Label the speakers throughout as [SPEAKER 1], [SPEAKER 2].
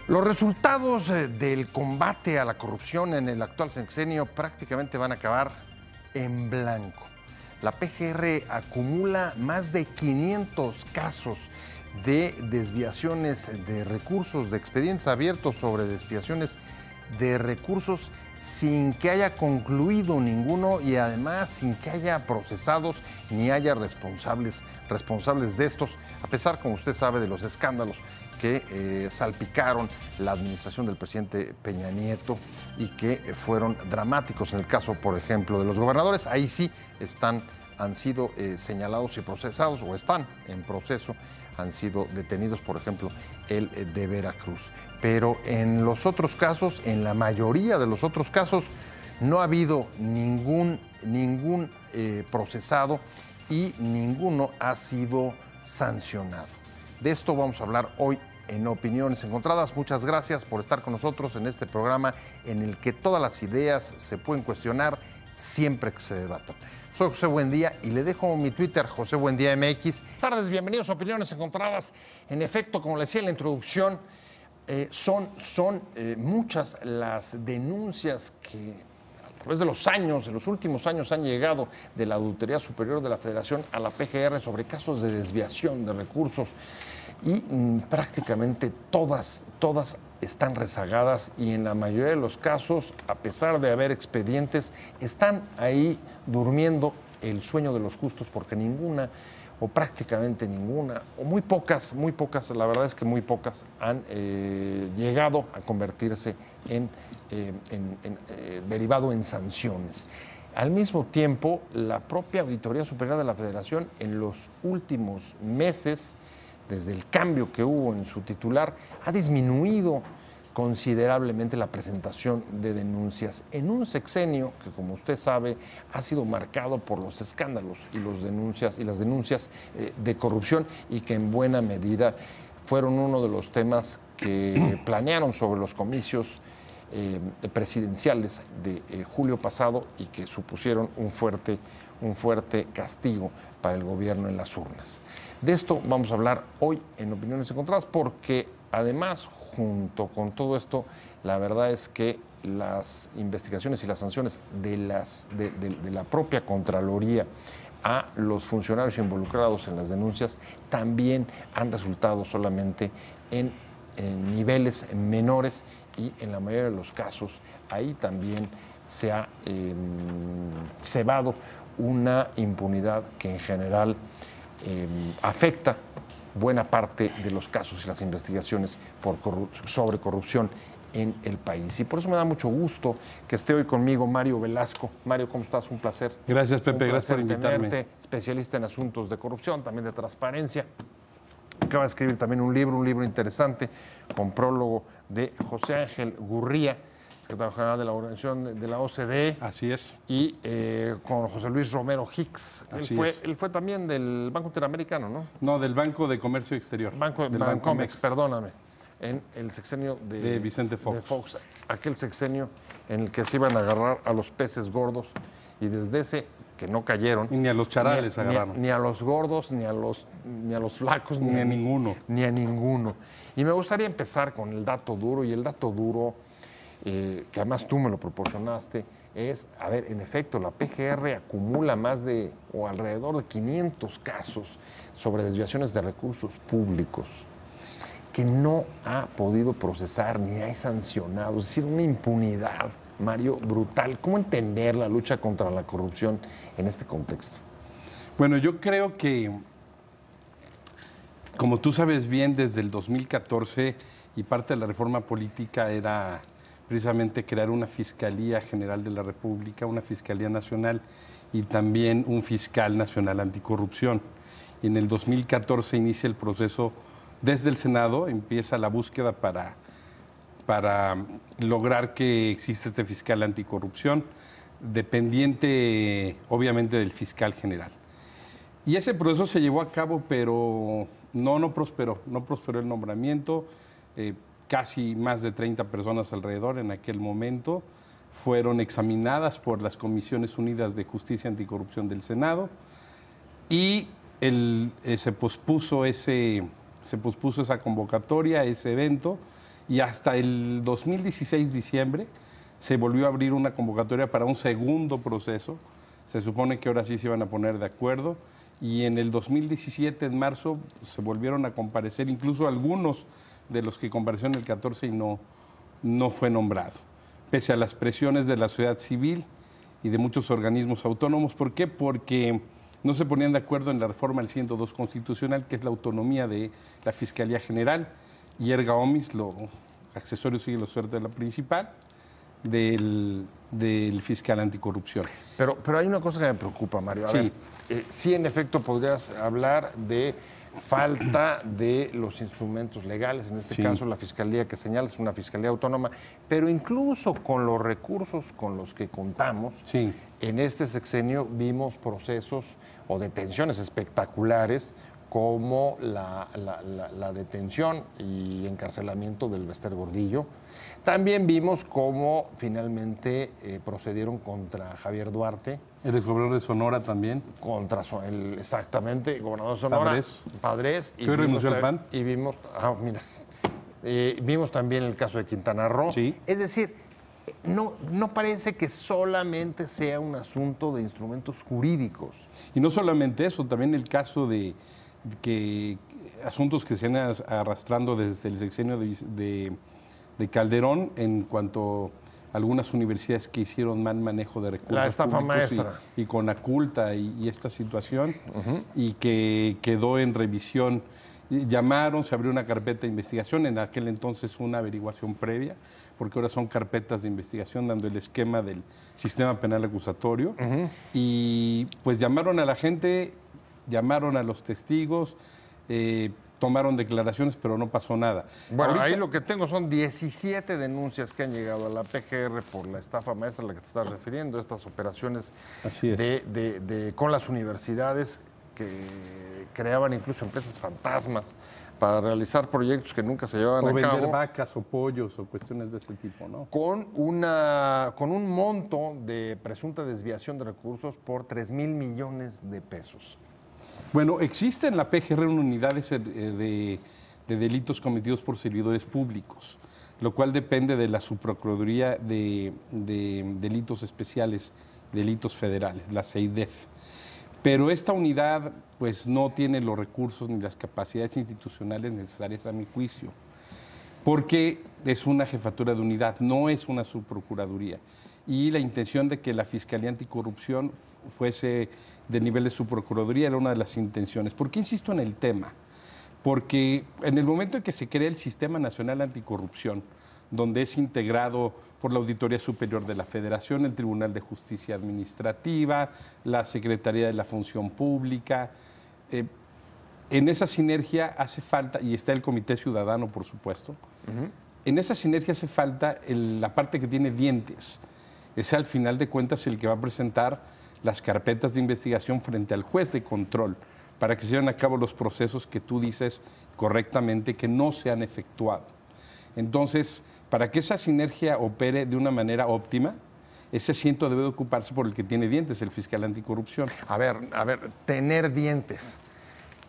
[SPEAKER 1] Los resultados del combate a la corrupción en el actual sexenio prácticamente van a acabar en blanco. La PGR acumula más de 500 casos de desviaciones de recursos, de expedientes abiertos sobre desviaciones de recursos sin que haya concluido ninguno y además sin que haya procesados ni haya responsables de estos, a pesar, como usted sabe, de los escándalos que salpicaron la administración del presidente Peña Nieto y que fueron dramáticos en el caso, por ejemplo, de los gobernadores. Ahí sí han sido señalados y procesados o están en proceso, han sido detenidos, por ejemplo, el de Veracruz. Pero en los otros casos, en la mayoría de los otros casos, no ha habido ningún procesado y ninguno ha sido sancionado. De esto vamos a hablar hoy en Opiniones Encontradas. Muchas gracias por estar con nosotros en este programa en el que todas las ideas se pueden cuestionar siempre que se debatan. Soy José Buendía y le dejo mi Twitter, José Buendía MX. Buenas tardes, bienvenidos a Opiniones Encontradas. En efecto, como le decía en la introducción, son muchas las denuncias que a través de los años, de los últimos años, han llegado de la Auditoría Superior de la Federación a la PGR sobre casos de desviación de recursos y prácticamente todas están rezagadas y en la mayoría de los casos, a pesar de haber expedientes, están ahí durmiendo el sueño de los justos porque ninguna o prácticamente ninguna, o muy pocas, la verdad es que muy pocas han llegado a convertirse en derivado en sanciones. Al mismo tiempo, la propia Auditoría Superior de la Federación en los últimos meses, desde el cambio que hubo en su titular, ha disminuido considerablemente la presentación de denuncias en un sexenio que, como usted sabe, ha sido marcado por los escándalos y las denuncias de corrupción y que en buena medida fueron uno de los temas que planearon sobre los comicios presidenciales de julio pasado y que supusieron un fuerte castigo para el gobierno en las urnas. De esto vamos a hablar hoy en Opiniones Encontradas porque además, junto con todo esto, la verdad es que las investigaciones y las sanciones de la propia Contraloría a los funcionarios involucrados en las denuncias también han resultado solamente en niveles menores y en la mayoría de los casos ahí también se ha cebado una impunidad que en general afecta buena parte de los casos y las investigaciones sobre corrupción en el país. Y por eso me da mucho gusto que esté hoy conmigo Mario Velasco. Mario, ¿cómo estás? Un placer.
[SPEAKER 2] Gracias, Pepe. Gracias por invitarme.
[SPEAKER 1] Tenerte, especialista en asuntos de corrupción, también de transparencia. Acaba de escribir también un libro interesante, con prólogo de José Ángel Gurría, secretario general de la Organización de la OCDE.
[SPEAKER 2] Así es.
[SPEAKER 1] Y con José Luis Romero Hicks. Él fue también del Banco Interamericano, ¿no?
[SPEAKER 2] No, del Banco de Comercio Exterior.
[SPEAKER 1] Bancomex, perdóname. En el sexenio de
[SPEAKER 2] Vicente Fox.
[SPEAKER 1] De Fox. Aquel sexenio en el que se iban a agarrar a los peces gordos y desde ese que no cayeron.
[SPEAKER 2] Y ni a los charales agarraron.
[SPEAKER 1] Ni a los gordos, ni a los flacos,
[SPEAKER 2] ni a ninguno.
[SPEAKER 1] Ni a ninguno. Y me gustaría empezar con el dato duro, y el dato duro, que además tú me lo proporcionaste, es, a ver, en efecto, la PGR acumula más de, o alrededor de 500 casos sobre desviaciones de recursos públicos que no ha podido procesar ni hay sancionado, es decir, una impunidad, Mario, brutal. ¿Cómo entender la lucha contra la corrupción en este contexto?
[SPEAKER 2] Bueno, yo creo que, como tú sabes bien, desde el 2014 y parte de la reforma política era precisamente crear una Fiscalía General de la República, una Fiscalía Nacional y también un Fiscal Nacional Anticorrupción. Y en el 2014 inicia el proceso desde el Senado, empieza la búsqueda para lograr que exista este fiscal anticorrupción, dependiente obviamente del fiscal general. Y ese proceso se llevó a cabo, pero no prosperó el nombramiento. Casi más de 30 personas alrededor en aquel momento fueron examinadas por las Comisiones Unidas de Justicia y Anticorrupción del Senado y se pospuso esa convocatoria, ese evento, Y hasta el 2016, diciembre, se volvió a abrir una convocatoria para un segundo proceso. Se supone que ahora sí se iban a poner de acuerdo. Y en el 2017, en marzo, se volvieron a comparecer, incluso algunos de los que comparecieron el 14 y no fue nombrado, pese a las presiones de la sociedad civil y de muchos organismos autónomos. ¿Por qué? Porque no se ponían de acuerdo en la reforma del 102 constitucional, que es la autonomía de la Fiscalía General, y erga omnes, lo accesorio sigue lo suerte de la principal, del fiscal anticorrupción.
[SPEAKER 1] Pero hay una cosa que me preocupa, Mario. A ver, sí, en efecto, podrías hablar de falta de los instrumentos legales, en este caso la fiscalía que señalas es una fiscalía autónoma, pero incluso con los recursos con los que contamos, en este sexenio vimos procesos o detenciones espectaculares como la detención y encarcelamiento del Bester Gordillo. También vimos cómo finalmente procedieron contra Javier Duarte.
[SPEAKER 2] El exgobernador de Sonora también.
[SPEAKER 1] Exactamente, gobernador de Sonora. Padres.
[SPEAKER 2] ¿Qué renunció al PAN?
[SPEAKER 1] Y vimos, vimos también el caso de Quintana Roo.
[SPEAKER 2] Sí.
[SPEAKER 1] Es decir, no parece que solamente sea un asunto de instrumentos jurídicos.
[SPEAKER 2] Y no solamente eso, también el caso de que asuntos que se han arrastrando desde el sexenio de Calderón en cuanto a algunas universidades que hicieron mal manejo de recursos.
[SPEAKER 1] La estafa maestra.
[SPEAKER 2] Y con Aculta y esta situación, y que quedó en revisión. Llamaron, se abrió una carpeta de investigación, en aquel entonces una averiguación previa, porque ahora son carpetas de investigación dando el esquema del sistema penal acusatorio. Y pues llamaron a la gente, llamaron a los testigos, tomaron declaraciones, pero no pasó nada.
[SPEAKER 1] Bueno, ahí lo que tengo son 17 denuncias que han llegado a la PGR por la estafa maestra a la que te estás refiriendo, estas operaciones con las universidades que creaban incluso empresas fantasmas para realizar proyectos que nunca se llevaban a cabo.
[SPEAKER 2] O vender vacas o pollos o cuestiones de ese tipo, ¿no?
[SPEAKER 1] Con un monto de presunta desviación de recursos por 3,000 millones de pesos.
[SPEAKER 2] Bueno, existe en la PGR unidades de delitos cometidos por servidores públicos, lo cual depende de la Subprocuraduría de Delitos Especiales, Delitos Federales, la CEIDEF. Pero esta unidad pues no tiene los recursos ni las capacidades institucionales necesarias a mi juicio, porque es una jefatura de unidad, no es una subprocuraduría. Y la intención de que la Fiscalía Anticorrupción fuese de nivel de subprocuraduría era una de las intenciones. ¿Por qué insisto en el tema? Porque en el momento en que se crea el Sistema Nacional Anticorrupción, donde es integrado por la Auditoría Superior de la Federación, el Tribunal de Justicia Administrativa, la Secretaría de la Función Pública. En esa sinergia hace falta, y está el Comité Ciudadano, por supuesto, en esa sinergia hace falta la parte que tiene dientes. Es al final de cuentas el que va a presentar las carpetas de investigación frente al juez de control para que se lleven a cabo los procesos que tú dices correctamente que no se han efectuado. Entonces, para que esa sinergia opere de una manera óptima, ese asiento debe de ocuparse por el que tiene dientes, el fiscal anticorrupción.
[SPEAKER 1] A ver, tener dientes.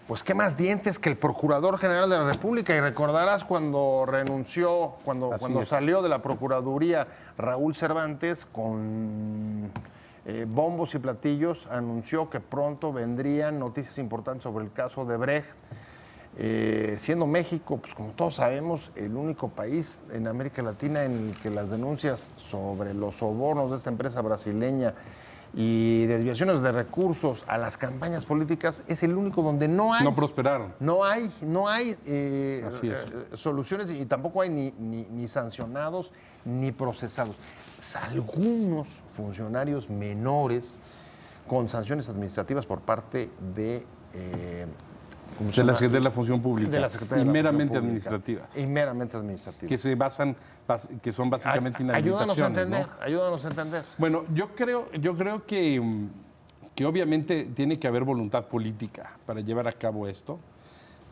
[SPEAKER 1] Pues qué más dientes que el Procurador General de la República. Y recordarás cuando renunció, cuando salió de la Procuraduría Raúl Cervantes, con bombos y platillos, anunció que pronto vendrían noticias importantes sobre el caso de Brecht. Siendo México, pues como todos sabemos, el único país en América Latina en el que las denuncias sobre los sobornos de esta empresa brasileña y desviaciones de recursos a las campañas políticas es el único donde no hay...
[SPEAKER 2] No prosperaron.
[SPEAKER 1] No hay soluciones y tampoco hay ni sancionados ni procesados. Algunos funcionarios menores con sanciones administrativas por parte de...
[SPEAKER 2] de la Secretaría de la Función Pública.
[SPEAKER 1] De la Secretaría
[SPEAKER 2] y
[SPEAKER 1] de la
[SPEAKER 2] meramente
[SPEAKER 1] Función Pública.
[SPEAKER 2] administrativas.
[SPEAKER 1] Y meramente administrativas.
[SPEAKER 2] Que se basan, que son básicamente inhabilitaciones.
[SPEAKER 1] Ayúdanos a entender.
[SPEAKER 2] Bueno, yo creo que obviamente tiene que haber voluntad política para llevar a cabo esto.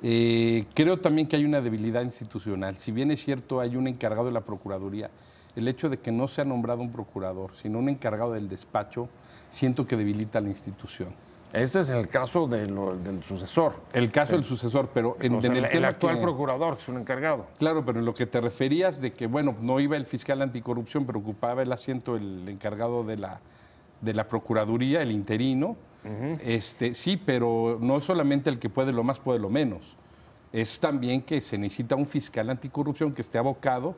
[SPEAKER 2] Creo también que hay una debilidad institucional. Si bien es cierto, hay un encargado de la Procuraduría, el hecho de que no se ha nombrado un procurador, sino un encargado del despacho, siento que debilita la institución.
[SPEAKER 1] Este es el caso del sucesor.
[SPEAKER 2] El caso del sucesor, pero en el tema
[SPEAKER 1] el actual procurador, que es un encargado.
[SPEAKER 2] Claro, pero en lo que te referías de que, bueno, no iba el fiscal anticorrupción, pero ocupaba el asiento el encargado de la Procuraduría, el interino. Sí, pero no es solamente el que puede lo más, puede lo menos. Es también que se necesita un fiscal anticorrupción que esté abocado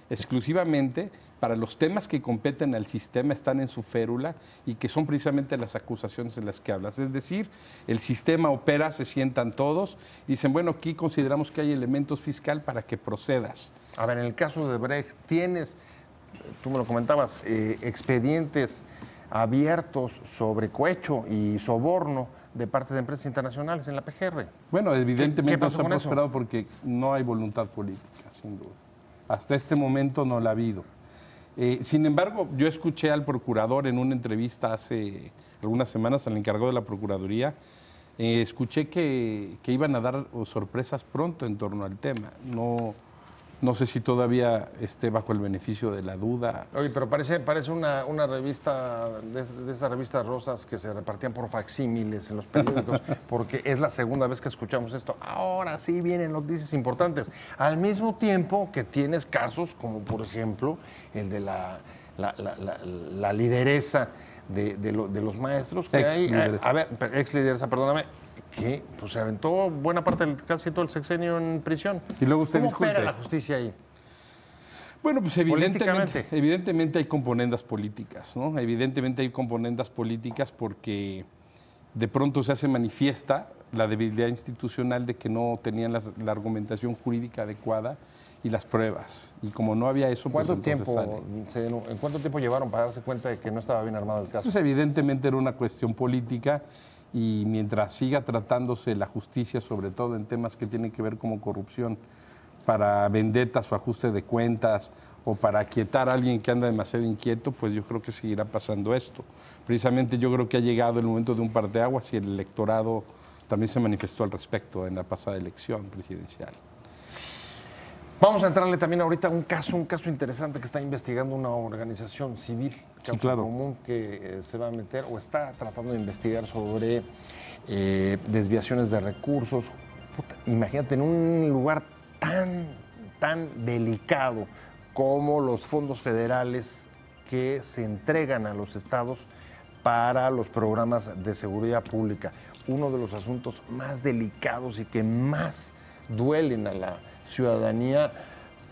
[SPEAKER 2] exclusivamente para los temas que competen al sistema, están en su férula y que son precisamente las acusaciones de las que hablas. Es decir, el sistema opera, se sientan todos y dicen, bueno, aquí consideramos que hay elementos fiscal para que procedas.
[SPEAKER 1] A ver, en el caso de Brecht, tienes, tú me lo comentabas, expedientes abiertos sobre cohecho y soborno de parte de empresas internacionales en la PGR.
[SPEAKER 2] Bueno, evidentemente no se ha
[SPEAKER 1] con eso?
[SPEAKER 2] prosperado porque no hay voluntad política, sin duda. Hasta este momento no la ha habido. Sin embargo, yo escuché al procurador en una entrevista hace algunas semanas, al encargado de la Procuraduría, escuché que iban a dar sorpresas pronto en torno al tema. No sé si todavía esté bajo el beneficio de la duda.
[SPEAKER 1] Oye, pero parece una revista, de esas revistas rosas que se repartían por facsímiles en los periódicos, porque es la segunda vez que escuchamos esto. Ahora sí vienen noticias importantes. Al mismo tiempo que tienes casos como, por ejemplo, el de la lideresa de los maestros, que hay, ex lideresa, perdóname, que pues se aventó buena parte, casi todo el sexenio en prisión.
[SPEAKER 2] Y luego usted
[SPEAKER 1] ¿Cómo opera la justicia ahí?
[SPEAKER 2] Bueno, pues evidentemente hay componendas políticas, ¿no? Evidentemente hay componendas políticas porque de pronto se hace manifiesta la debilidad institucional de que no tenían la argumentación jurídica adecuada y las pruebas. Y como no había eso, pues
[SPEAKER 1] ¿En cuánto tiempo llevaron para darse cuenta de que no estaba bien armado el caso?
[SPEAKER 2] Pues evidentemente era una cuestión política y mientras siga tratándose la justicia, sobre todo en temas que tienen que ver como corrupción, para vendetas o ajuste de cuentas o para aquietar a alguien que anda demasiado inquieto, pues yo creo que seguirá pasando esto. Precisamente yo creo que ha llegado el momento de un parteaguas y el electorado también se manifestó al respecto en la pasada elección presidencial.
[SPEAKER 1] Vamos a entrarle también ahorita a un caso interesante que está investigando una organización civil, Causa
[SPEAKER 2] claro.
[SPEAKER 1] Común, que se va a meter o está tratando de investigar sobre desviaciones de recursos. Imagínate, en un lugar tan delicado como los fondos federales que se entregan a los estados para los programas de seguridad pública. Uno de los asuntos más delicados y que más duelen a la ciudadanía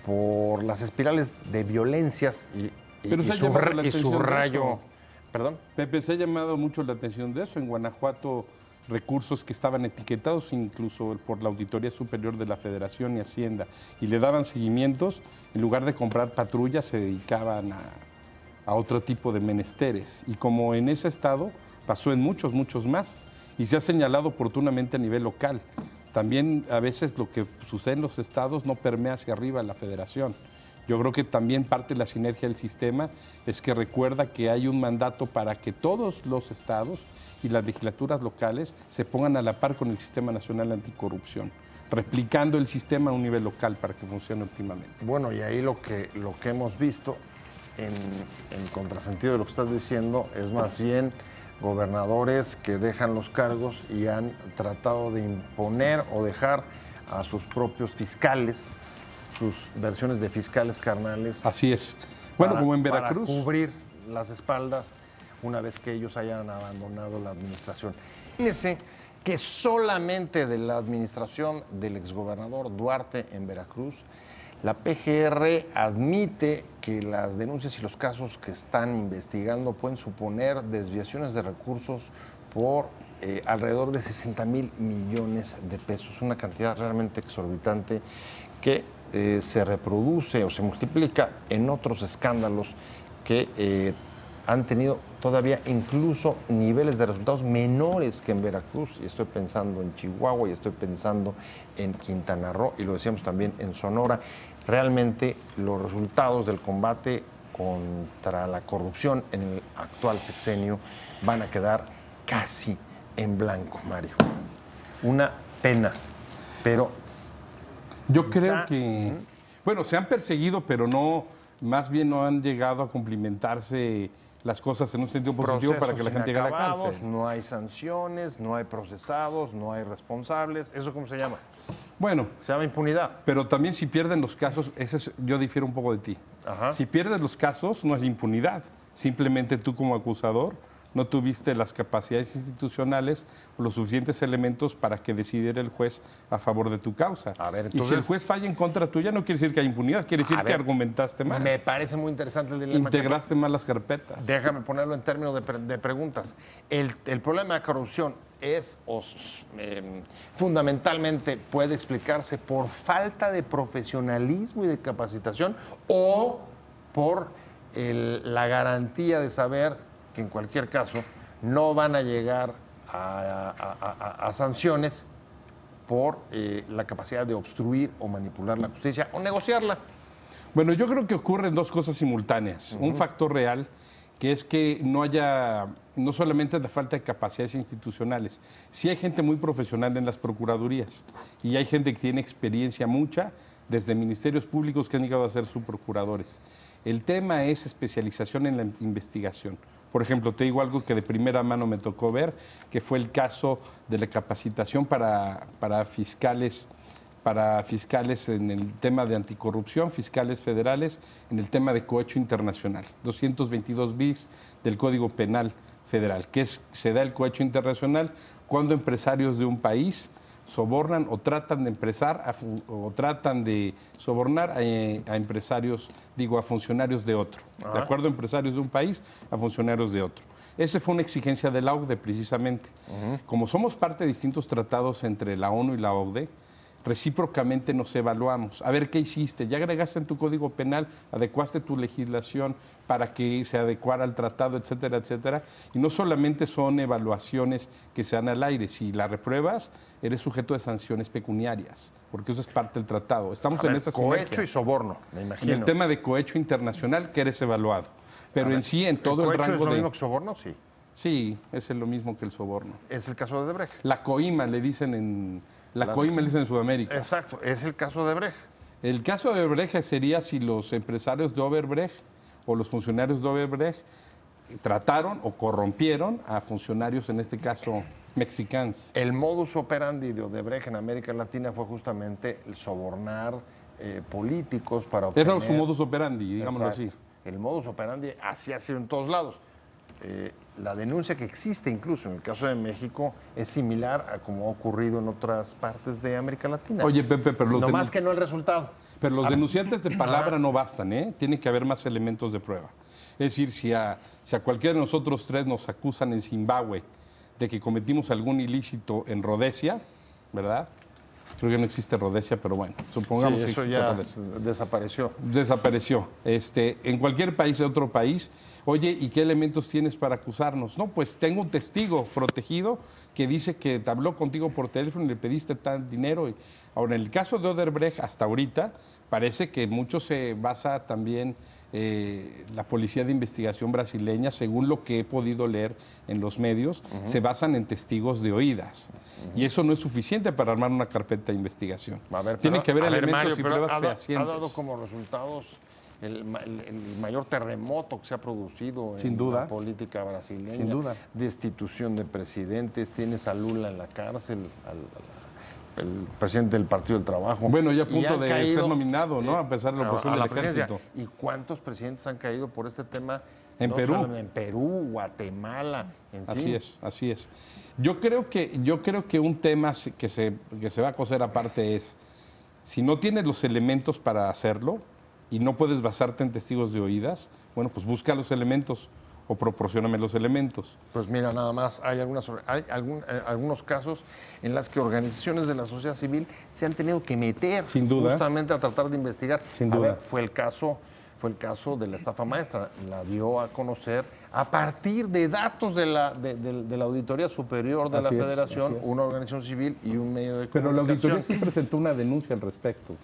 [SPEAKER 1] por las espirales de violencias y subrayo. ¿Perdón?
[SPEAKER 2] Pepe, se ha llamado mucho la atención de eso. En Guanajuato, recursos que estaban etiquetados incluso por la Auditoría Superior de la Federación y Hacienda y le daban seguimientos, en lugar de comprar patrullas se dedicaban a otro tipo de menesteres. Y como en ese estado pasó en muchos más y se ha señalado oportunamente a nivel local. También a veces lo que sucede en los estados no permea hacia arriba a la federación. Yo creo que también parte de la sinergia del sistema es que recuerda que hay un mandato para que todos los estados y las legislaturas locales se pongan a la par con el Sistema Nacional Anticorrupción, replicando el sistema a un nivel local para que funcione óptimamente.
[SPEAKER 1] Bueno, y ahí lo que hemos visto en contrasentido de lo que estás diciendo es más bien gobernadores que dejan los cargos y han tratado de imponer o dejar a sus propios fiscales, sus versiones de fiscales carnales.
[SPEAKER 2] Así es. Bueno, como en Veracruz.
[SPEAKER 1] Para cubrir las espaldas una vez que ellos hayan abandonado la administración. Fíjense que solamente de la administración del exgobernador Duarte en Veracruz, la PGR admite que las denuncias y los casos que están investigando pueden suponer desviaciones de recursos por alrededor de 60,000 millones de pesos, una cantidad realmente exorbitante que se reproduce o se multiplica en otros escándalos que han tenido todavía incluso niveles de resultados menores que en Veracruz, y estoy pensando en Chihuahua y estoy pensando en Quintana Roo, y lo decíamos también en Sonora. Realmente los resultados del combate contra la corrupción en el actual sexenio van a quedar casi en blanco, Mario. Una pena, pero
[SPEAKER 2] yo creo que Bueno, se han perseguido, pero no, más bien no han llegado a cumplimentarse las cosas en un sentido positivo para que la gente llegue a la cárcel.
[SPEAKER 1] No hay sanciones, no hay procesados, no hay responsables. ¿Eso cómo se llama?
[SPEAKER 2] Bueno,
[SPEAKER 1] Se llama impunidad.
[SPEAKER 2] pero también si pierden los casos, yo difiero un poco de ti.
[SPEAKER 1] Ajá.
[SPEAKER 2] Si pierdes los casos, no es impunidad. Simplemente tú como acusador no tuviste las capacidades institucionales o los suficientes elementos para que decidiera el juez a favor de tu causa.
[SPEAKER 1] A ver,
[SPEAKER 2] y si
[SPEAKER 1] entonces,
[SPEAKER 2] el juez falla en contra tuya, no quiere decir que hay impunidad, quiere decir que argumentaste mal.
[SPEAKER 1] Me parece muy interesante el dilema.
[SPEAKER 2] Integraste mal las carpetas.
[SPEAKER 1] Déjame ponerlo en términos de preguntas. El problema de corrupción es fundamentalmente puede explicarse por falta de profesionalismo y de capacitación o por la garantía de saber que en cualquier caso no van a llegar a sanciones por la capacidad de obstruir o manipular la justicia o negociarla.
[SPEAKER 2] Bueno, yo creo que ocurren dos cosas simultáneas. Un factor real, que es que no solamente la falta de capacidades institucionales, sí hay gente muy profesional en las procuradurías y hay gente que tiene experiencia mucha desde ministerios públicos que han llegado a ser subprocuradores. El tema es especialización en la investigación. Por ejemplo, te digo algo que de primera mano me tocó ver, que fue el caso de la capacitación para fiscales en el tema de anticorrupción, fiscales federales, en el tema de cohecho internacional. 222 bis del Código Penal Federal, que se da el cohecho internacional cuando empresarios de un país sobornan o tratan de sobornar a empresarios, a funcionarios de otro. ¿De acuerdo? Empresarios de un país a funcionarios de otro. Esa fue una exigencia de la OCDE precisamente. Como somos parte de distintos tratados entre la ONU y la OCDE, recíprocamente nos evaluamos. A ver qué hiciste. Ya agregaste en tu Código Penal, adecuaste tu legislación para que se adecuara al tratado, etcétera, etcétera. Y no solamente son evaluaciones que se dan al aire. Si la repruebas, eres sujeto de sanciones pecuniarias, porque eso es parte del tratado. Estamos en esta sinergia.
[SPEAKER 1] Cohecho y soborno, me imagino.
[SPEAKER 2] En el tema de cohecho internacional, que eres evaluado. Pero en sí, en todo el rango de...
[SPEAKER 1] ¿Cohecho es lo mismo que soborno? Sí.
[SPEAKER 2] Sí, es lo mismo que el soborno.
[SPEAKER 1] Es el caso de Odebrecht.
[SPEAKER 2] La coima le dicen en... coima le dicen en Sudamérica.
[SPEAKER 1] Exacto, es el caso de Odebrecht.
[SPEAKER 2] El caso de Odebrecht sería si los empresarios de Odebrecht o los funcionarios de Odebrecht trataron o corrompieron a funcionarios, en este caso, mexicanos.
[SPEAKER 1] El modus operandi de Odebrecht en América Latina fue justamente el sobornar políticos para obtener...
[SPEAKER 2] Era su modus operandi, digámoslo así.
[SPEAKER 1] El modus operandi así ha sido en todos lados. La denuncia que existe incluso en el caso de México es similar a como ha ocurrido en otras partes de América Latina.
[SPEAKER 2] Oye, Pepe, pero
[SPEAKER 1] no más que no el resultado.
[SPEAKER 2] Pero los denunciantes de palabra no bastan, ¿eh? Tiene que haber más elementos de prueba. Es decir, si a cualquiera de nosotros tres nos acusan en Zimbabue de que cometimos algún ilícito en Rhodesia, ¿verdad? Creo que no existe Rhodesia, pero bueno, supongamos que
[SPEAKER 1] eso ya desapareció.
[SPEAKER 2] Desapareció. En cualquier país, de otro país, oye, ¿y qué elementos tienes para acusarnos? No, pues tengo un testigo protegido que dice que te habló contigo por teléfono y le pediste tal dinero. Ahora, en el caso de Odebrecht, hasta ahorita, parece que mucho se basa también la Policía de Investigación brasileña, según lo que he podido leer en los medios, se basan en testigos de oídas. Y eso no es suficiente para armar una carpeta de investigación. Tiene que haber elementos Mario, y pruebas fehacientes.
[SPEAKER 1] Ha dado como resultados el mayor terremoto que se ha producido
[SPEAKER 2] Sin
[SPEAKER 1] en
[SPEAKER 2] duda.
[SPEAKER 1] la política brasileña.
[SPEAKER 2] Sin duda.
[SPEAKER 1] Destitución de presidentes, tienes a Lula en la cárcel, el presidente del Partido del Trabajo.
[SPEAKER 2] Bueno, ya a punto de ser nominado, ¿no? A pesar de la oposición del ejército.
[SPEAKER 1] ¿Y cuántos presidentes han caído por este tema?
[SPEAKER 2] En Perú.
[SPEAKER 1] En Perú, Guatemala, en fin.
[SPEAKER 2] Así es. Yo creo que un tema que se va a coser aparte es, si no tienes los elementos para hacerlo y no puedes basarte en testigos de oídas, bueno, pues busca los elementos o proporcióname los elementos.
[SPEAKER 1] Pues mira, nada más, hay algunos casos en los que organizaciones de la sociedad civil se han tenido que meter
[SPEAKER 2] Sin duda.
[SPEAKER 1] justamente a tratar de investigar.
[SPEAKER 2] Sin duda.
[SPEAKER 1] Ver, fue el caso de la estafa maestra. La dio a conocer a partir de datos de la Auditoría Superior de la Federación, una organización civil y un medio de comunicación.
[SPEAKER 2] Pero la Auditoría sí presentó una denuncia al respecto.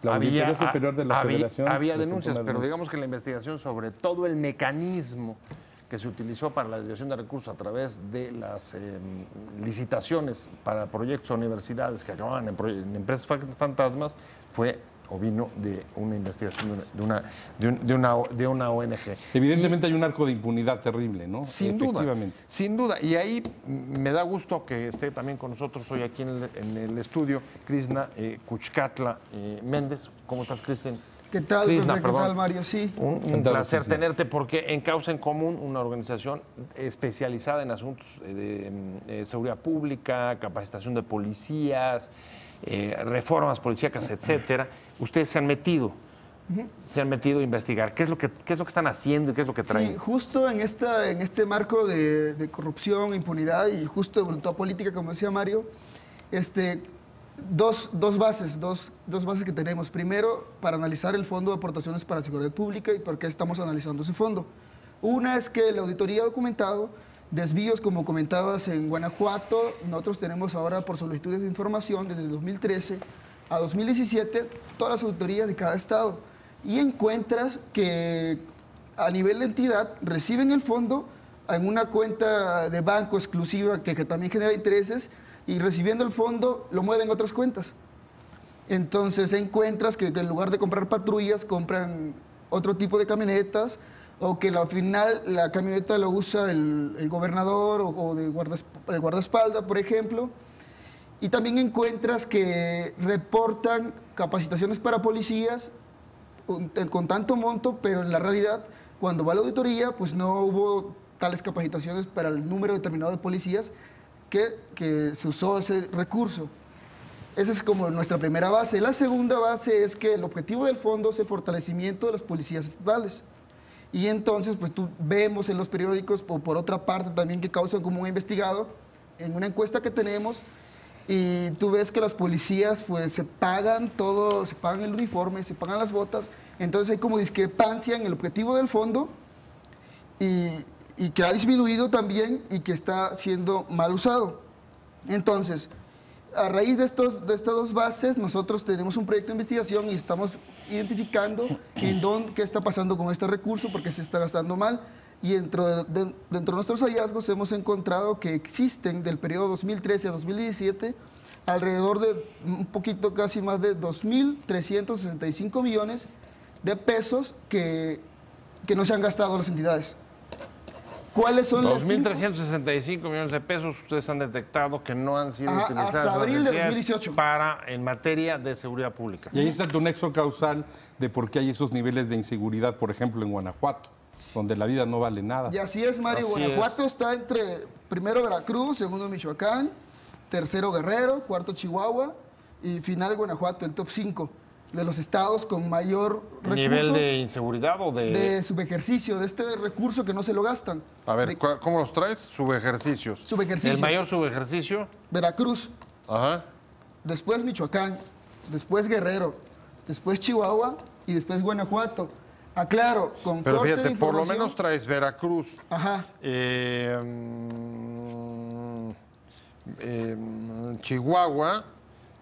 [SPEAKER 2] La Auditoría Superior de la Federación.
[SPEAKER 1] Había denuncias, pero digamos que la investigación sobre todo el mecanismo que se utilizó para la desviación de recursos a través de las licitaciones para proyectos o universidades que acababan en empresas fantasmas fue o vino de una investigación de una ONG.
[SPEAKER 2] Evidentemente hay un arco de impunidad terrible, ¿no?
[SPEAKER 1] Sin duda, sin duda. Y ahí me da gusto que esté también con nosotros hoy aquí en el estudio Krishna Kuchkatla Méndez. ¿Cómo estás, Krishna?
[SPEAKER 3] ¿Qué tal,
[SPEAKER 1] Krishna,
[SPEAKER 3] ¿Qué tal, Mario? Sí.
[SPEAKER 1] Un placer tenerte, porque en Causa en Común, una organización especializada en asuntos de seguridad pública, capacitación de policías, reformas policíacas, etcétera, ustedes se han metido a investigar. ¿Qué es lo que están haciendo y qué es lo que traen?
[SPEAKER 3] Sí, justo en este marco de corrupción, impunidad y justo de voluntad política, como decía Mario, dos bases que tenemos. Primero, para analizar el Fondo de Aportaciones para la Seguridad Pública y por qué estamos analizando ese fondo. Una es que la auditoría ha documentado desvíos, como comentabas, en Guanajuato. Nosotros tenemos ahora, por solicitudes de información, desde 2013 a 2017, todas las auditorías de cada estado. Y encuentras que a nivel de entidad reciben el fondo en una cuenta de banco exclusiva que también genera intereses, y recibiendo el fondo lo mueven a otras cuentas. Entonces encuentras que en lugar de comprar patrullas, compran otro tipo de camionetas, o que al final la camioneta lo usa el gobernador o el guardaespaldas, por ejemplo. Y también encuentras que reportan capacitaciones para policías con tanto monto, pero en la realidad, cuando va a la auditoría, pues no hubo tales capacitaciones para el número determinado de policías que se usó ese recurso. Esa es como nuestra primera base. La segunda base es que el objetivo del fondo es el fortalecimiento de las policías estatales. Y entonces, pues tú vemos en los periódicos, por otra parte también, que Causa en Común ha investigado, en una encuesta que tenemos, y tú ves que las policías pues se pagan todo, se pagan el uniforme, se pagan las botas, entonces hay como discrepancia en el objetivo del fondo y que ha disminuido también y que está siendo mal usado. Entonces, a raíz de estas dos bases, nosotros tenemos un proyecto de investigación y estamos identificando qué está pasando con este recurso, porque se está gastando mal. Y dentro de nuestros hallazgos hemos encontrado que existen del periodo 2013 a 2017 alrededor de un poquito, casi más de 2.365 millones de pesos que no se han gastado las entidades. ¿Cuáles son
[SPEAKER 1] 2.365 millones de pesos ustedes han detectado que no han sido utilizados
[SPEAKER 3] hasta abril de 2018
[SPEAKER 1] en materia de seguridad pública?
[SPEAKER 2] Y ahí está tu nexo causal de por qué hay esos niveles de inseguridad, por ejemplo, en Guanajuato, donde la vida no vale nada.
[SPEAKER 3] Y así es, Mario. Guanajuato está entre primero Veracruz, segundo Michoacán, tercero Guerrero, cuarto Chihuahua y final Guanajuato, el top 5 de los estados con mayor recurso.
[SPEAKER 1] ¿Nivel de inseguridad o de...?
[SPEAKER 3] De subejercicio, de este recurso que no se lo gastan.
[SPEAKER 1] A ver, ¿cómo los traes? Subejercicios.
[SPEAKER 3] Subejercicios.
[SPEAKER 1] ¿El mayor subejercicio?
[SPEAKER 3] Veracruz.
[SPEAKER 1] Ajá.
[SPEAKER 3] Después Michoacán, después Guerrero, después Chihuahua y después Guanajuato. Aclaro, con
[SPEAKER 1] Pero
[SPEAKER 3] corte
[SPEAKER 1] fíjate,
[SPEAKER 3] de
[SPEAKER 1] por lo
[SPEAKER 3] información,
[SPEAKER 1] menos traes Veracruz.
[SPEAKER 3] Ajá.
[SPEAKER 1] Chihuahua,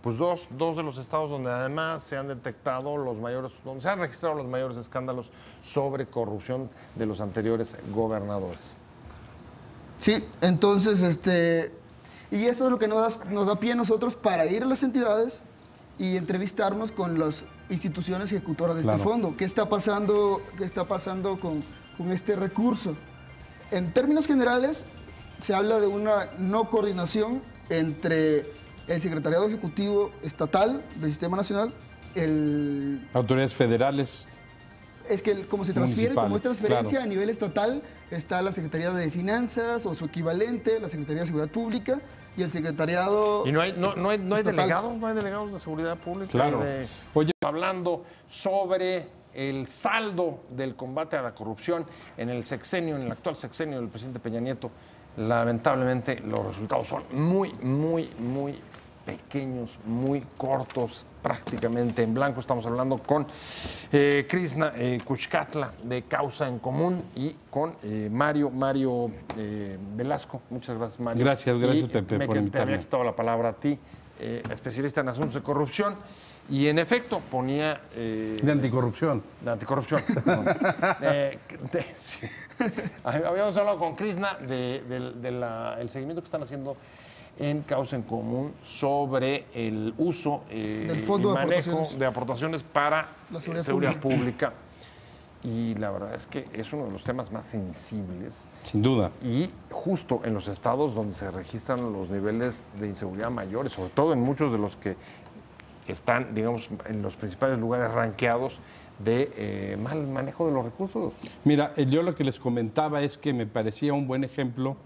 [SPEAKER 1] pues dos de los estados donde además se han detectado donde se han registrado los mayores escándalos sobre corrupción de los anteriores gobernadores.
[SPEAKER 3] Sí, entonces, y eso es lo que nos da pie a nosotros para ir a las entidades y entrevistarnos con las instituciones ejecutoras de este fondo. ¿Qué está pasando con este recurso? En términos generales, se habla de una no coordinación entre el Secretariado Ejecutivo Estatal del Sistema Nacional,
[SPEAKER 2] autoridades federales.
[SPEAKER 3] Es que como se transfiere, como es transferencia
[SPEAKER 2] claro.
[SPEAKER 3] A nivel estatal, está la Secretaría de Finanzas o su equivalente, la Secretaría de Seguridad Pública y el Secretariado.
[SPEAKER 1] ¿Y no hay delegados? ¿No hay delegados de seguridad pública?
[SPEAKER 2] Claro. Oye,
[SPEAKER 1] hablando sobre el saldo del combate a la corrupción en el actual sexenio del presidente Peña Nieto, lamentablemente los resultados son muy pequeños, muy cortos, prácticamente en blanco. Estamos hablando con Krishna Kuchkatla de Causa en Común y con Mario Velasco. Muchas gracias, Mario.
[SPEAKER 2] Gracias, Pepe, por invitarme.
[SPEAKER 1] Te había quitado la palabra a ti, especialista en asuntos de corrupción. Y en efecto ponía...
[SPEAKER 2] de anticorrupción.
[SPEAKER 1] De anticorrupción. Sí. Habíamos hablado con Krishna del seguimiento que están haciendo en causa en común sobre el uso
[SPEAKER 3] del fondo
[SPEAKER 1] y manejo
[SPEAKER 3] aportaciones.
[SPEAKER 1] de aportaciones para
[SPEAKER 3] La seguridad
[SPEAKER 1] seguridad pública. Y la verdad es que es uno de los temas más sensibles.
[SPEAKER 2] Sin duda.
[SPEAKER 1] Y justo en los estados donde se registran los niveles de inseguridad mayores, sobre todo en muchos de los que están, digamos, en los principales lugares ranqueados de mal manejo de los recursos.
[SPEAKER 2] Mira, yo lo que les comentaba es que me parecía un buen ejemplo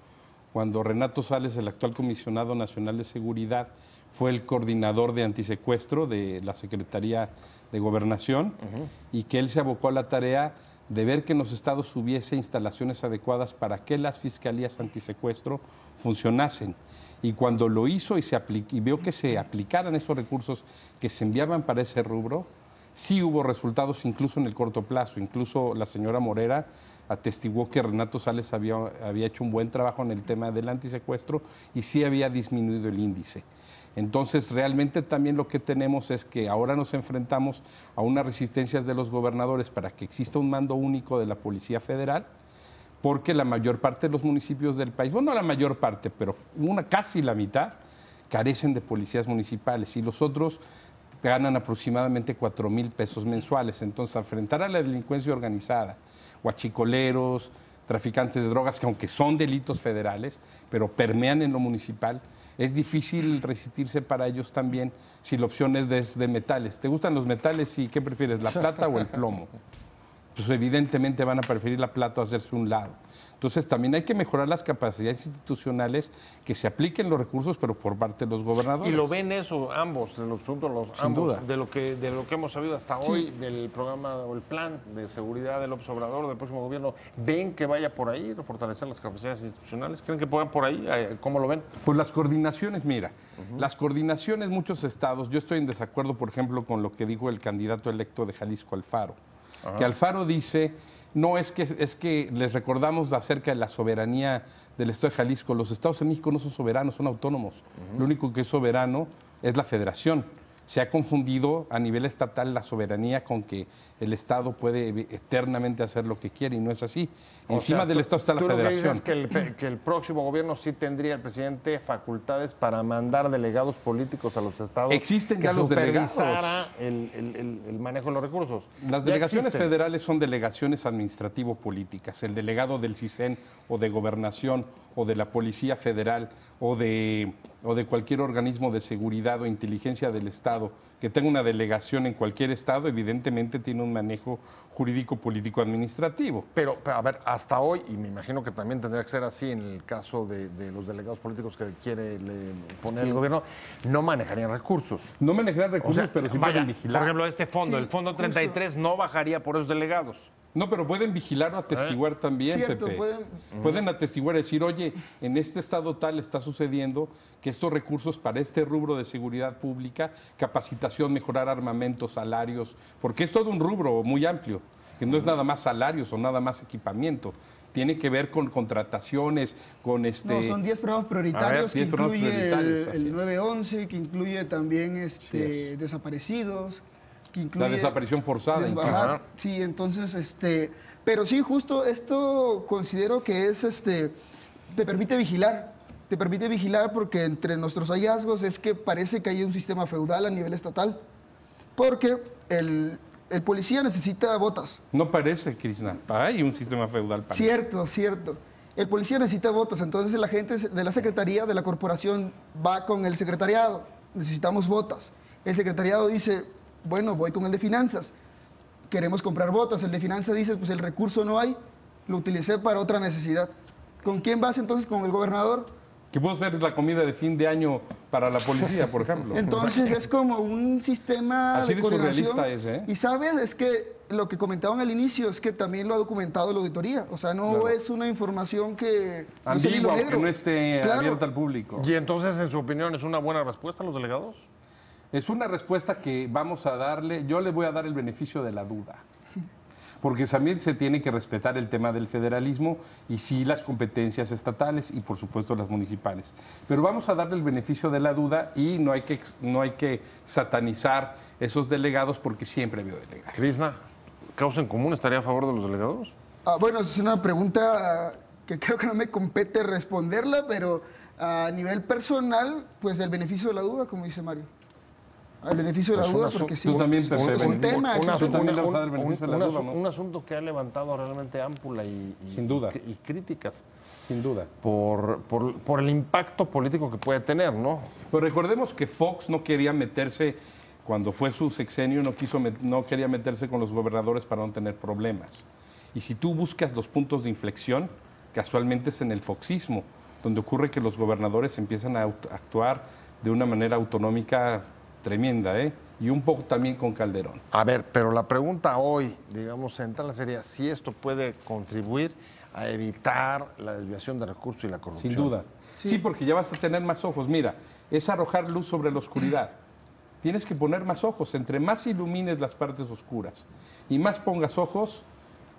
[SPEAKER 2] cuando Renato Sales, el actual comisionado nacional de seguridad, fue el coordinador de antisecuestro de la Secretaría de Gobernación y que él se abocó a la tarea de ver que en los estados hubiese instalaciones adecuadas para que las fiscalías antisecuestro funcionasen. Y cuando lo hizo y vio que se aplicaran esos recursos que se enviaban para ese rubro, sí hubo resultados incluso en el corto plazo. Incluso la señora Morera atestiguó que Renato Sales había hecho un buen trabajo en el tema del antisecuestro y sí había disminuido el índice. Entonces, realmente también lo que tenemos es que ahora nos enfrentamos a unas resistencias de los gobernadores para que exista un mando único de la Policía Federal, porque la mayor parte de los municipios del país, bueno, no la mayor parte, pero casi la mitad, carecen de policías municipales y los otros ganan aproximadamente 4,000 pesos mensuales. Entonces, enfrentar a la delincuencia organizada, huachicoleros, traficantes de drogas, que aunque son delitos federales, pero permean en lo municipal, es difícil resistirse para ellos también si la opción es de metales. ¿Te gustan los metales y qué prefieres, la plata o el plomo? Pues evidentemente van a preferir la plata o hacerse un lado. Entonces también hay que mejorar las capacidades institucionales, que se apliquen los recursos, pero por parte de los gobernadores.
[SPEAKER 1] Y lo ven eso ambos, de los puntos, ambos,
[SPEAKER 2] duda.
[SPEAKER 1] de lo que hemos sabido hasta hoy, del programa o el plan de seguridad del López Obrador, del próximo gobierno. ¿Ven que vaya por ahí, fortalecer las capacidades institucionales? ¿Creen que puedan por ahí? ¿Cómo lo ven?
[SPEAKER 2] Pues las coordinaciones, mira, las coordinaciones, muchos estados, yo estoy en desacuerdo, por ejemplo, con lo que dijo el candidato electo de Jalisco, Alfaro. Que Alfaro dice, no, es que les recordamos acerca de la soberanía del Estado de Jalisco. Los estados de México no son soberanos, son autónomos. Lo único que es soberano es la federación. Se ha confundido a nivel estatal la soberanía con que el Estado puede eternamente hacer lo que quiere, y no es así. Encima del Estado está la federación.
[SPEAKER 1] Tú lo que dices es que el próximo gobierno sí tendría el presidente facultades para mandar delegados políticos a los estados.
[SPEAKER 2] Existen ya los delegados.
[SPEAKER 1] El manejo de los recursos.
[SPEAKER 2] Las delegaciones federales son delegaciones administrativo-políticas. El delegado del CISEN o de Gobernación o de la Policía Federal o de cualquier organismo de seguridad o inteligencia del Estado que tenga una delegación en cualquier estado, evidentemente tiene un manejo jurídico, político, administrativo.
[SPEAKER 1] Pero, a ver, hasta hoy, y me imagino que también tendría que ser así en el caso de los delegados políticos que quiere poner el gobierno, no manejarían recursos.
[SPEAKER 2] No manejarían recursos,
[SPEAKER 1] O sea,
[SPEAKER 2] pero sí
[SPEAKER 1] vaya,
[SPEAKER 2] pueden vigilar.
[SPEAKER 1] por ejemplo, este fondo,
[SPEAKER 3] Sí,
[SPEAKER 1] el fondo
[SPEAKER 3] justo.
[SPEAKER 1] 33, no bajaría por esos delegados.
[SPEAKER 2] No, pero pueden vigilar o atestiguar también,
[SPEAKER 3] Cierto,
[SPEAKER 2] Pepe.
[SPEAKER 3] pueden-
[SPEAKER 2] Pueden atestiguar y decir, oye, en este estado tal está sucediendo que estos recursos para este rubro de seguridad pública, capacitación, mejorar armamentos, salarios, porque es todo un rubro muy amplio, que no es nada más salarios o nada más equipamiento. Tiene que ver con contrataciones, con
[SPEAKER 3] No, son 10 programas prioritarios,
[SPEAKER 2] 10
[SPEAKER 3] que
[SPEAKER 2] programas
[SPEAKER 3] incluye
[SPEAKER 2] prioritarios, así
[SPEAKER 3] el
[SPEAKER 2] es.
[SPEAKER 3] 911, que incluye también
[SPEAKER 2] es.
[SPEAKER 3] desaparecidos, que incluye...
[SPEAKER 2] la desaparición forzada.
[SPEAKER 3] Ajá. Sí, entonces, pero sí, justo esto considero que es, te permite vigilar porque entre nuestros hallazgos es que parece que hay un sistema feudal a nivel estatal, porque el policía necesita botas.
[SPEAKER 2] No parece, Krishna. Hay un sistema feudal para
[SPEAKER 3] Cierto. El policía necesita botas, entonces la gente de la secretaría, de la corporación, va con el secretariado, necesitamos botas. El secretariado dice, bueno, voy con el de finanzas, queremos comprar botas. El de finanzas dice, pues el recurso no hay, lo utilicé para otra necesidad. ¿Con quién vas entonces? ¿Con el gobernador?
[SPEAKER 2] Que puedo ser la comida de fin de año para la policía, por ejemplo.
[SPEAKER 3] Entonces es como un sistema
[SPEAKER 2] Así
[SPEAKER 3] de coordinación.
[SPEAKER 2] surrealista es, ¿eh?
[SPEAKER 3] Y sabes, es que lo que comentaban al inicio es que también lo ha documentado la auditoría. O sea, no
[SPEAKER 2] Claro.
[SPEAKER 3] es una información que no es el hilo
[SPEAKER 2] Ambigua, que
[SPEAKER 3] negro.
[SPEAKER 2] no esté
[SPEAKER 3] Claro.
[SPEAKER 2] abierta al público.
[SPEAKER 1] Y entonces, en su opinión, ¿es una buena respuesta a los delegados?
[SPEAKER 2] Es una respuesta que vamos a darle, yo le voy a dar el beneficio de la duda. Porque también se tiene que respetar el tema del federalismo y sí las competencias estatales y por supuesto las municipales. Pero vamos a darle el beneficio de la duda y no hay que satanizar esos delegados porque siempre ha habido delegados.
[SPEAKER 1] Krishna, ¿causa en común estaría a favor de los delegados?
[SPEAKER 3] Bueno, es una pregunta que creo que no me compete responderla, pero A nivel personal, pues el beneficio de la duda, como dice Mario. El beneficio de la
[SPEAKER 1] Pues
[SPEAKER 3] duda,
[SPEAKER 1] un
[SPEAKER 3] porque sí,
[SPEAKER 2] tú también,
[SPEAKER 3] es
[SPEAKER 2] Pepe,
[SPEAKER 3] un tema. es un
[SPEAKER 2] Tú
[SPEAKER 3] tema.
[SPEAKER 2] también le vas a dar el beneficio de la duda, ¿no?
[SPEAKER 1] Un asunto que ha levantado realmente ámpula
[SPEAKER 2] Sin duda.
[SPEAKER 1] y críticas
[SPEAKER 2] Sin duda.
[SPEAKER 1] por el impacto político que puede tener, ¿no?
[SPEAKER 2] Pero recordemos que Fox no quería meterse, cuando fue su sexenio, no quería meterse con los gobernadores para no tener problemas. Y si tú buscas los puntos de inflexión, casualmente es en el foxismo, donde ocurre que los gobernadores empiezan a actuar de una manera autonómica tremenda, ¿eh? Y un poco también con Calderón.
[SPEAKER 1] A ver, pero la pregunta hoy, digamos, central sería si esto puede contribuir a evitar la desviación de recursos y la corrupción.
[SPEAKER 2] Sin duda. Sí, porque ya vas a tener más ojos. Mira, es arrojar luz sobre la oscuridad. Tienes que poner más ojos. Entre más ilumines las partes oscuras y más pongas ojos,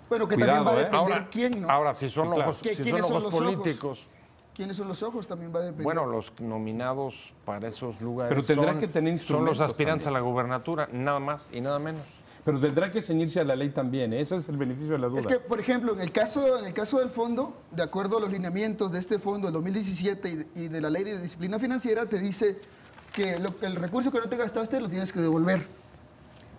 [SPEAKER 3] Bueno, que
[SPEAKER 2] cuidado,
[SPEAKER 3] también va a depender
[SPEAKER 1] Ahora,
[SPEAKER 3] quién, ¿no?
[SPEAKER 1] ahora, si son
[SPEAKER 2] Claro.
[SPEAKER 1] ojos, si son
[SPEAKER 3] ¿Quiénes son
[SPEAKER 1] ojos
[SPEAKER 3] los ojos?
[SPEAKER 1] políticos,
[SPEAKER 3] ¿Quiénes son los ojos? También va a depender.
[SPEAKER 1] bueno, los nominados para esos lugares
[SPEAKER 2] Pero tendrá que tener
[SPEAKER 1] son los
[SPEAKER 2] instrumentos
[SPEAKER 1] aspirantes
[SPEAKER 2] también.
[SPEAKER 1] a la gubernatura, nada más y nada menos.
[SPEAKER 2] pero tendrá que ceñirse a la ley también, ¿eh? Ese es el beneficio de la duda.
[SPEAKER 3] Es que, por ejemplo, en el caso del fondo, de acuerdo a los lineamientos de este fondo del 2017 y de la ley de disciplina financiera, te dice que el recurso que no te gastaste lo tienes que devolver.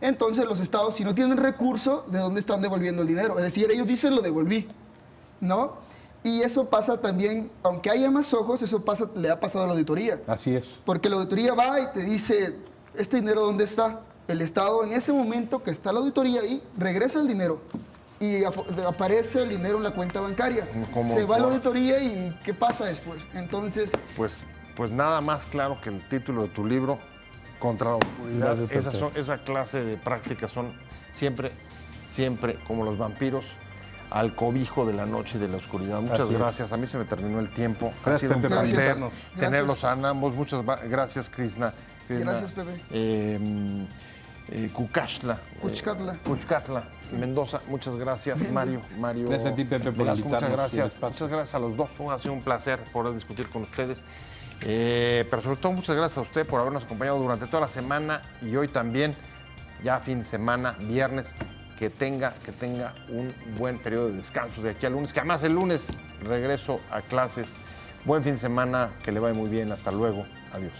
[SPEAKER 3] Entonces, los estados, si no tienen recurso, ¿de dónde están devolviendo el dinero? Es decir, ellos dicen lo devolví, ¿no? Y eso pasa también, aunque haya más ojos, eso le ha pasado a la auditoría.
[SPEAKER 2] Así es.
[SPEAKER 3] Porque la auditoría va y te dice, ¿este dinero dónde está? El Estado, en ese momento que está la auditoría ahí, regresa el dinero y aparece el dinero en la cuenta bancaria. Se va a la auditoría y ¿qué pasa después? Entonces,
[SPEAKER 1] Pues nada más claro que el título de tu libro, Contra la Oscuridad. Esa clase de prácticas son siempre, como los vampiros, al cobijo de la noche y de la oscuridad. Muchas
[SPEAKER 2] Así es.
[SPEAKER 1] gracias. A mí se me terminó el tiempo. Ha
[SPEAKER 2] Gracias,
[SPEAKER 1] sido un
[SPEAKER 2] Pepe, por
[SPEAKER 1] placer
[SPEAKER 2] invitarnos.
[SPEAKER 1] tenerlos a ambos. Muchas gracias, Krishna.
[SPEAKER 3] Gracias, Pepe.
[SPEAKER 1] Cucachla.
[SPEAKER 3] Cuchcatla.
[SPEAKER 1] Mendoza, muchas gracias. Mario.
[SPEAKER 2] Gracias a ti, Pepe, por
[SPEAKER 1] Velasco, muchas
[SPEAKER 2] invitarnos y el
[SPEAKER 1] gracias.
[SPEAKER 2] espacio.
[SPEAKER 1] Muchas gracias a los dos. Ha sido un placer poder discutir con ustedes. Pero sobre todo, muchas gracias a usted por habernos acompañado durante toda la semana y hoy también, ya fin de semana, viernes. Que tenga un buen periodo de descanso de aquí al lunes, que además el lunes regreso a clases. Buen fin de semana, que le vaya muy bien. Hasta luego. Adiós.